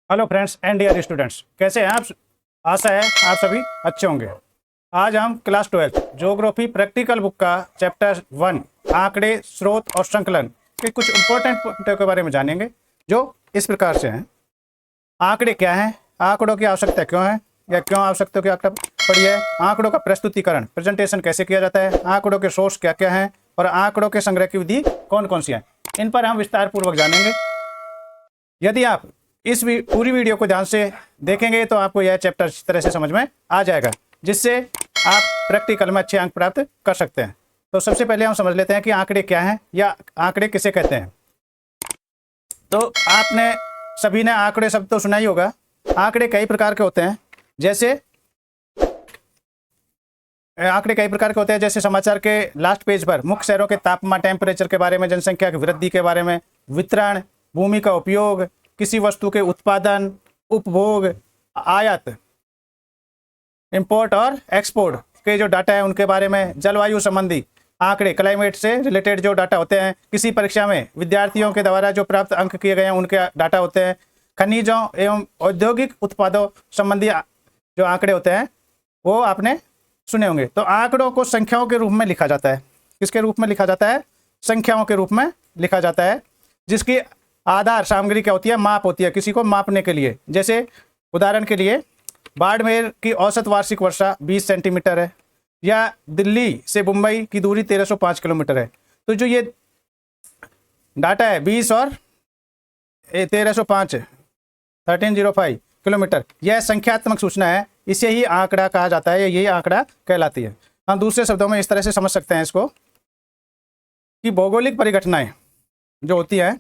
Hello friends and dear students, कैसे हैं आप? आशा है आप सभी अच्छे होंगे। आज हम क्लास 12 ज्योग्राफी प्रैक्टिकल बुक का चैप्टर 1 आंकड़े, स्रोत और संकलन के कुछ इंपॉर्टेंट पॉइंटों के बारे में जानेंगे, जो इस प्रकार से हैं। आंकड़े क्या हैं, आंकड़ों की आवश्यकता क्यों है या क्यों आवश्यकता की आंकड़ा पड़ी है, आंकड़ों का प्रस्तुतिकरण प्रेजेंटेशन कैसे किया जाता है, आंकड़ों के सोर्स क्या क्या हैं और आंकड़ों के संग्रह की विधि कौन कौन सी है, इन पर हम विस्तार पूर्वक जानेंगे। यदि आप इस पूरी वीडियो को ध्यान से देखेंगे तो आपको यह चैप्टर इस तरह से समझ में आ जाएगा, जिससे आप प्रैक्टिकल में अच्छे अंक प्राप्त कर सकते हैं। तो सबसे पहले हम समझ लेते हैं कि आंकड़े क्या हैं या आंकड़े किसे कहते हैं। तो आपने सभी ने आंकड़े शब्द तो सुना ही होगा। आंकड़े कई प्रकार के होते हैं, जैसे समाचार के लास्ट पेज पर मुख्य शहरों के तापमान, टेम्परेचर के बारे में, जनसंख्या की वृद्धि के बारे में, वितरण, भूमि का उपयोग, किसी वस्तु के उत्पादन, उपभोग, आयात, इंपोर्ट और एक्सपोर्ट के जो डाटा है उनके बारे में, जलवायु संबंधी आंकड़े, क्लाइमेट से रिलेटेड जो डाटा होते हैं, किसी परीक्षा में विद्यार्थियों के द्वारा जो प्राप्त अंक किए गए हैं उनके डाटा होते हैं, खनिजों एवं औद्योगिक उत्पादों संबंधी जो आंकड़े होते हैं वो आपने सुने होंगे। तो आंकड़ों को संख्याओं के रूप में लिखा जाता है। किसके रूप में लिखा जाता है? संख्याओं के रूप में लिखा जाता है, जिसकी आधार सामग्री क्या होती है? माप होती है, किसी को मापने के लिए। जैसे उदाहरण के लिए बाड़मेर की औसत वार्षिक वर्षा 20 सेंटीमीटर है, या दिल्ली से मुंबई की दूरी 1305 किलोमीटर है। तो जो ये डाटा है 20 और 1305 1305 किलोमीटर, यह संख्यात्मक सूचना है, इसे ही आंकड़ा कहा जाता है, यही आंकड़ा कहलाती है। हम दूसरे शब्दों में इस तरह से समझ सकते हैं इसको कि भौगोलिक परिघटनाएं जो होती हैं,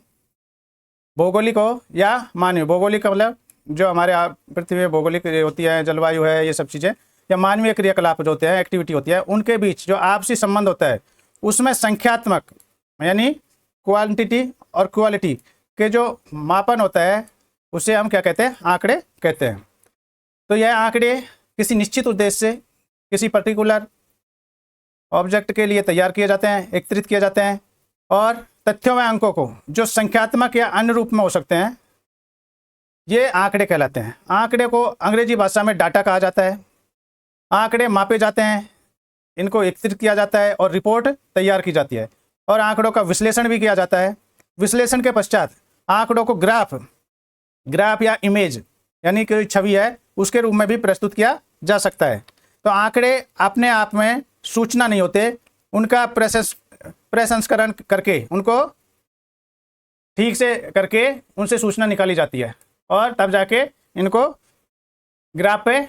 भौगोलिक हो या मानवीय, भौगोलिक का मतलब जो हमारे पृथ्वी में भौगोलिक होती है, जलवायु है, ये सब चीज़ें, या मानवीय क्रियाकलाप जो होते हैं, एक्टिविटी होती है, उनके बीच जो आपसी संबंध होता है उसमें संख्यात्मक यानी क्वांटिटी और क्वालिटी के जो मापन होता है उसे हम क्या कहते हैं? आंकड़े कहते हैं। तो यह आंकड़े किसी निश्चित उद्देश्य से किसी पर्टिकुलर ऑब्जेक्ट के लिए तैयार किए जाते हैं, एकत्रित किए जाते हैं, और तथ्यों व अंकों को जो संख्यात्मक या अन्य रूप में हो सकते हैं, ये आंकड़े कहलाते हैं। आंकड़े को अंग्रेजी भाषा में डाटा कहा जाता है। आंकड़े मापे जाते हैं, इनको एकत्रित किया जाता है और रिपोर्ट तैयार की जाती है, और आंकड़ों का विश्लेषण भी किया जाता है। विश्लेषण के पश्चात आंकड़ों को ग्राफ या इमेज यानी कोई छवि है उसके रूप में भी प्रस्तुत किया जा सकता है। तो आंकड़े अपने आप में सूचना नहीं होते, उनका प्रसंस्करण करके, उनको ठीक से करके उनसे सूचना निकाली जाती है और तब जाके इनको ग्राफ पे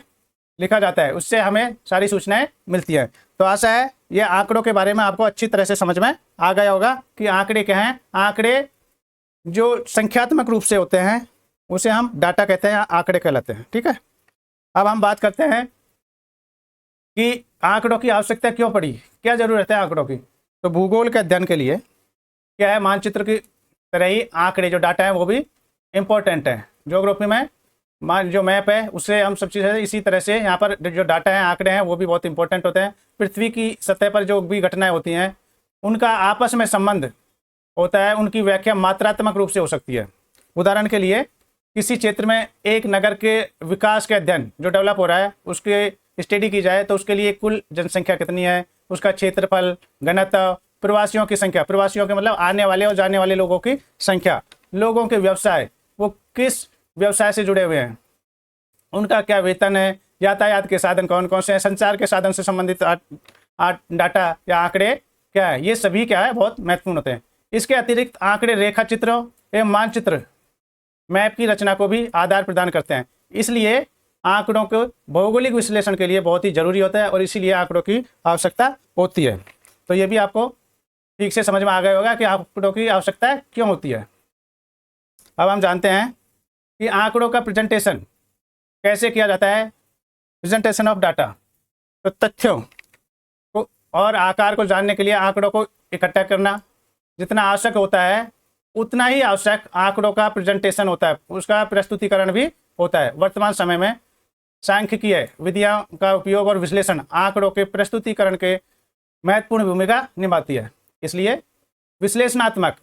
लिखा जाता है, उससे हमें सारी सूचनाएं मिलती हैं। तो आशा है ये आंकड़ों के बारे में आपको अच्छी तरह से समझ में आ गया होगा कि आंकड़े क्या हैं। आंकड़े जो संख्यात्मक रूप से होते हैं उसे हम डाटा कहते हैं, आंकड़े कहलाते हैं। ठीक है, अब हम बात करते हैं कि आंकड़ों की आवश्यकता क्यों पड़ी, क्या जरूरत है आंकड़ों की। तो भूगोल के अध्ययन के लिए क्या है, मानचित्र की तरह ही आंकड़े जो डाटा है वो भी इम्पोर्टेंट है। ज्योग्राफी में जो मैप है उससे हम सब चीज़ें इसी तरह से यहाँ पर जो डाटा है, आंकड़े हैं, वो भी बहुत इंपॉर्टेंट होते हैं। पृथ्वी की सतह पर जो भी घटनाएं होती हैं उनका आपस में संबंध होता है, उनकी व्याख्या मात्रात्मक रूप से हो सकती है। उदाहरण के लिए किसी क्षेत्र में एक नगर के विकास के अध्ययन जो डेवलप हो रहा है उसके स्टडी की जाए तो उसके लिए कुल जनसंख्या कितनी है, उसका क्षेत्रफल, घनत्व, प्रवासियों की संख्या, प्रवासियों के मतलब आने वाले और जाने वाले लोगों की संख्या, लोगों के व्यवसाय, वो किस व्यवसाय से जुड़े हुए हैं, उनका क्या वेतन है, यातायात के साधन कौन कौन से हैं, संचार के साधन से संबंधित डाटा या आंकड़े क्या है, ये सभी क्या है बहुत महत्वपूर्ण होते हैं। इसके अतिरिक्त आंकड़े रेखा चित्रों एवं मानचित्र, मैप की रचना को भी आधार प्रदान करते हैं। इसलिए आंकड़ों को भौगोलिक विश्लेषण के लिए बहुत ही जरूरी होता है और इसीलिए आंकड़ों की आवश्यकता होती है। तो ये भी आपको ठीक से समझ में आ गया होगा कि आंकड़ों की आवश्यकता क्यों होती है। अब हम जानते हैं कि आंकड़ों का प्रेजेंटेशन कैसे किया जाता है। प्रेजेंटेशन ऑफ डाटा, तो तथ्यों को और आकार को जानने के लिए आंकड़ों को इकट्ठा करना जितना आवश्यक होता है उतना ही आवश्यक आंकड़ों का प्रेजेंटेशन होता है, उसका प्रस्तुतिकरण भी होता है। वर्तमान समय में सांख्यिकीय विधियों का उपयोग और विश्लेषण आंकड़ों के प्रस्तुतिकरण के महत्वपूर्ण भूमिका निभाती है। इसलिए विश्लेषणात्मक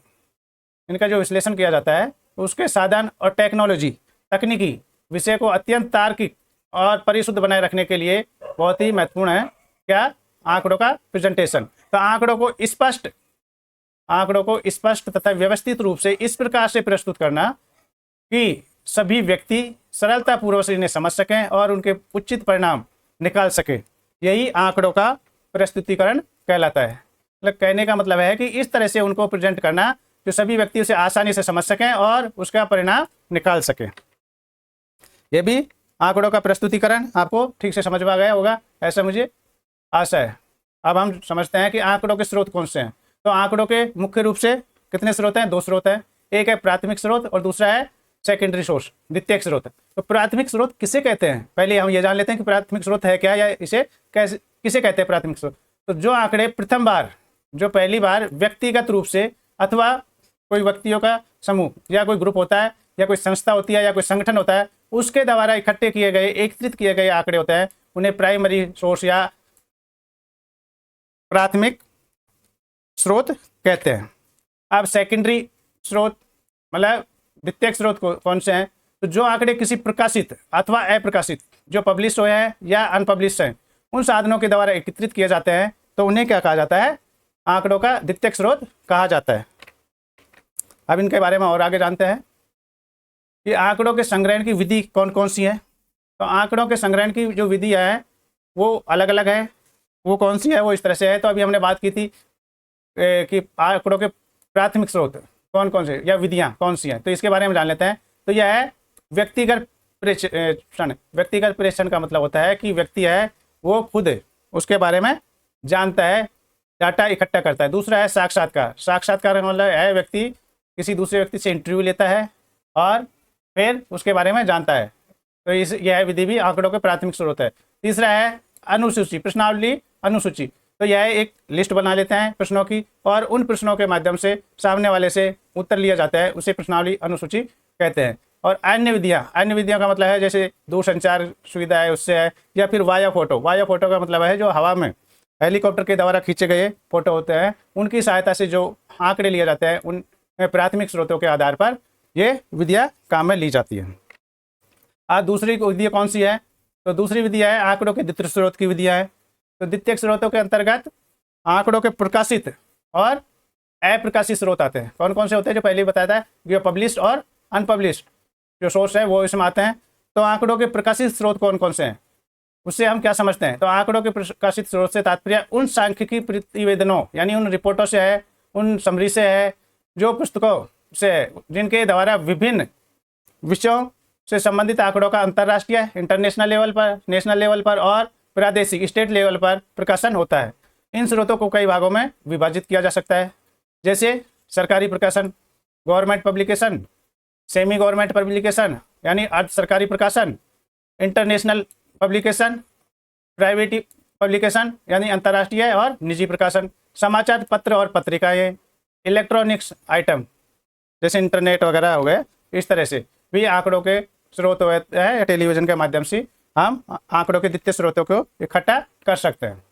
इनका जो विश्लेषण किया जाता है उसके साधन और टेक्नोलॉजी तकनीकी विषय को अत्यंत तार्किक और परिशुद्ध बनाए रखने के लिए बहुत ही महत्वपूर्ण है क्या, आंकड़ों का प्रेजेंटेशन। तो आंकड़ों को स्पष्ट तथा व्यवस्थित रूप से इस प्रकार से प्रस्तुत करना कि सभी व्यक्ति सरलतापूर्वक इन्हें समझ सकें और उनके उचित परिणाम निकाल सकें, यही आंकड़ों का प्रस्तुतिकरण कहलाता है। मतलब कहने का मतलब है कि इस तरह से उनको प्रेजेंट करना जो सभी व्यक्ति उसे आसानी से समझ सकें और उसका परिणाम निकाल सकें। यह भी आंकड़ों का प्रस्तुतिकरण आपको ठीक से समझ में आ गया होगा, ऐसा मुझे आशा है। अब हम समझते हैं कि आंकड़ों के स्रोत कौन से हैं। तो आंकड़ों के मुख्य रूप से कितने स्रोत हैं? 2 स्रोत हैं। एक है प्राथमिक स्रोत और दूसरा है सेकेंडरी सोर्स, द्वितीयक स्रोत। तो प्राथमिक स्रोत किसे कहते हैं, पहले हम ये जान लेते हैं कि प्राथमिक स्रोत है क्या, या इसे कैसे किसे कहते हैं प्राथमिक स्रोत। तो जो आंकड़े पहली बार व्यक्तिगत रूप से अथवा कोई व्यक्तियों का समूह या कोई ग्रुप होता है या कोई संस्था होती है या कोई संगठन होता है, उसके द्वारा इकट्ठे किए गए, एकत्रित किए गए आंकड़े होते हैं, उन्हें प्राइमरी सोर्स या प्राथमिक स्रोत कहते हैं। अब सेकेंडरी स्रोत मतलब द्वितीयक स्रोत कौन से हैं? तो जो आंकड़े किसी प्रकाशित अथवा अप्रकाशित, जो पब्लिश हुए हैं या अनपब्लिश हैं, उन साधनों के द्वारा एकत्रित किए जाते हैं, तो उन्हें क्या कहा जाता है? आंकड़ों का द्वितीयक स्रोत कहा जाता है। अब इनके बारे में और आगे जानते हैं कि आंकड़ों के संग्रहण की विधि कौन कौन सी है। तो आंकड़ों के संग्रहण की जो विधि है वो अलग अलग है। वो कौन सी है? वो इस तरह से है। तो अभी हमने बात की थी कि आंकड़ों के प्राथमिक स्रोत कौन कौन से या विधियां कौन सी हैं, तो इसके बारे में जान लेते हैं। तो यह है व्यक्तिगत प्रेक्षण। व्यक्तिगत प्रेक्षण का मतलब होता है कि व्यक्ति है वो खुद उसके बारे में जानता है, डाटा इकट्ठा करता है। दूसरा है साक्षात्कार। साक्षात्कार का मतलब है व्यक्ति किसी दूसरे व्यक्ति से इंटरव्यू लेता है और फिर उसके बारे में जानता है। तो यह विधि भी आंकड़ों के प्राथमिक स्रोत है। तीसरा है अनुसूची, प्रश्नावली अनुसूची। तो यह एक लिस्ट बना लेते हैं प्रश्नों की और उन प्रश्नों के माध्यम से सामने वाले से उत्तर लिया जाता है, उसे प्रश्नावली अनुसूची कहते हैं। और अन्य विधियां का मतलब है जैसे दूरसंचार सुविधा है उससे है, या फिर वाया फोटो का मतलब है जो हवा में हेलीकॉप्टर के द्वारा खींचे गए फोटो होते हैं, उनकी सहायता से जो आंकड़े लिए जाते हैं, उन प्राथमिक स्रोतों के आधार पर ये विधियाँ काम में ली जाती है। आज दूसरी विधि कौन सी है? तो दूसरी विधि है आंकड़ों के द्वितीयक स्रोत की विधियाँ है। तो द्वितीयक स्रोतों के अंतर्गत आंकड़ों के प्रकाशित और अप्रकाशित स्रोत आते हैं। कौन कौन से होते हैं? जो पहले बताया था, जो पब्लिश्ड और अनपब्लिश्ड जो सोर्स है वो इसमें आते हैं। तो आंकड़ों के प्रकाशित स्रोत कौन कौन से हैं, उससे हम क्या समझते हैं? तो आंकड़ों के प्रकाशित स्रोत से तात्पर्य उन सांख्यिकी प्रतिवेदनों यानी उन रिपोर्टों से है, उन समरी से है, जो पुस्तकों से है, जिनके द्वारा विभिन्न विषयों से संबंधित आंकड़ों का अंतर्राष्ट्रीय इंटरनेशनल लेवल पर, नेशनल लेवल पर और प्रादेशिक स्टेट लेवल पर प्रकाशन होता है। इन स्रोतों को कई भागों में विभाजित किया जा सकता है, जैसे सरकारी प्रकाशन, government publication, semi government publication यानी अर्ध सरकारी प्रकाशन, इंटरनेशनल पब्लिकेशन, प्राइवेट पब्लिकेशन यानी अंतर्राष्ट्रीय और निजी प्रकाशन, समाचार पत्र और पत्रिकाएं, इलेक्ट्रॉनिक्स आइटम जैसे इंटरनेट वगैरह हो गए। इस तरह से भी आंकड़ों के स्रोत होते हैं। टेलीविजन के माध्यम से हम आंकड़ों के द्वितीय स्रोतों को इकट्ठा कर सकते हैं।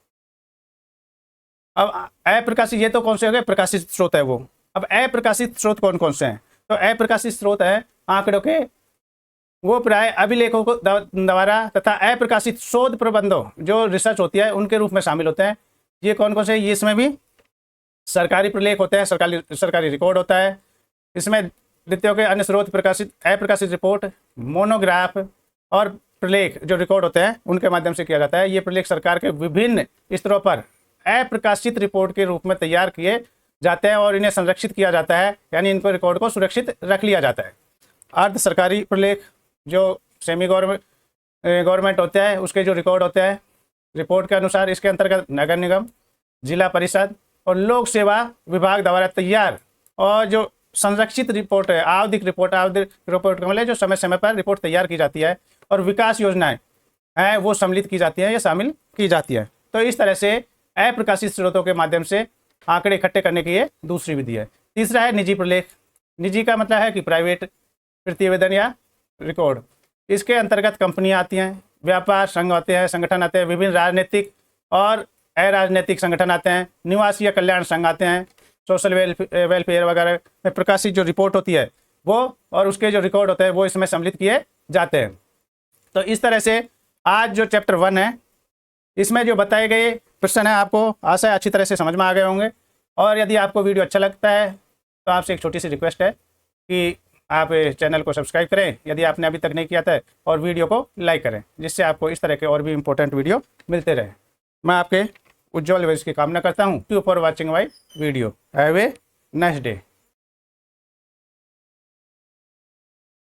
अब अप्रकाशित, ये तो कौन से हो गए? प्रकाशित स्रोत है वो। अब अप्रकाशित स्रोत कौन कौन से हैं? तो अप्रकाशित स्रोत है आंकड़ों के वो प्राय अभिलेखों को द्वारा तथा अप्रकाशित शोध प्रबंधों जो रिसर्च होती है उनके रूप में शामिल होते हैं। ये कौन कौन से? ये इसमें भी सरकारी प्रलेख होते हैं, सरकारी रिकॉर्ड होता है। इसमें द्वितीय के अन्य स्रोत प्रकाशित अप्रकाशित रिपोर्ट, मोनोग्राफ और प्रलेख जो रिकॉर्ड होते हैं उनके माध्यम से किया जाता है। ये प्रलेख सरकार के विभिन्न स्तरों पर अप्रकाशित रिपोर्ट के रूप में तैयार किए जाते हैं और इन्हें संरक्षित किया जाता है, यानी इनको रिकॉर्ड को सुरक्षित रख लिया जाता है। अर्ध सरकारी प्रलेख जो सेमी गवर्नमेंट होते हैं उसके जो रिकॉर्ड होते हैं रिपोर्ट के अनुसार, इसके अंतर्गत नगर निगम, जिला परिषद और लोक सेवा विभाग द्वारा तैयार और जो संरक्षित रिपोर्ट है, आवधिक रिपोर्ट का मतलब जो समय समय पर रिपोर्ट तैयार की जाती है और विकास योजनाएं हैं वो सम्मिलित की जाती हैं या शामिल की जाती है। तो इस तरह से अप्रकाशित स्रोतों के माध्यम से आंकड़े इकट्ठे करने की ये दूसरी विधि है। तीसरा है निजी प्रलेख। निजी का मतलब है कि प्राइवेट प्रतिवेदन या रिकॉर्ड। इसके अंतर्गत कंपनियां आती हैं, व्यापार संघ आते हैं, संगठन आते हैं, विभिन्न राजनीतिक और अराजनीतिक संगठन आते हैं, निवासी या कल्याण संघ आते हैं। सोशल वेलफेयर वगैरह में प्रकाशित जो रिपोर्ट होती है वो और उसके जो रिकॉर्ड होते हैं वो इसमें सम्मिलित किए जाते हैं। तो इस तरह से आज जो चैप्टर 1 है इसमें जो बताए गए प्रश्न है आपको आशा है अच्छी तरह से समझ में आ गए होंगे। और यदि आपको वीडियो अच्छा लगता है तो आपसे एक छोटी सी रिक्वेस्ट है कि आप चैनल को सब्सक्राइब करें यदि आपने अभी तक नहीं किया था, और वीडियो को लाइक करें, जिससे आपको इस तरह के और भी इंपॉर्टेंट वीडियो मिलते रहे। मैं आपके उज्जवल भविष्य की कामना करता हूँ। Thank you for watching my video. Have a nice day.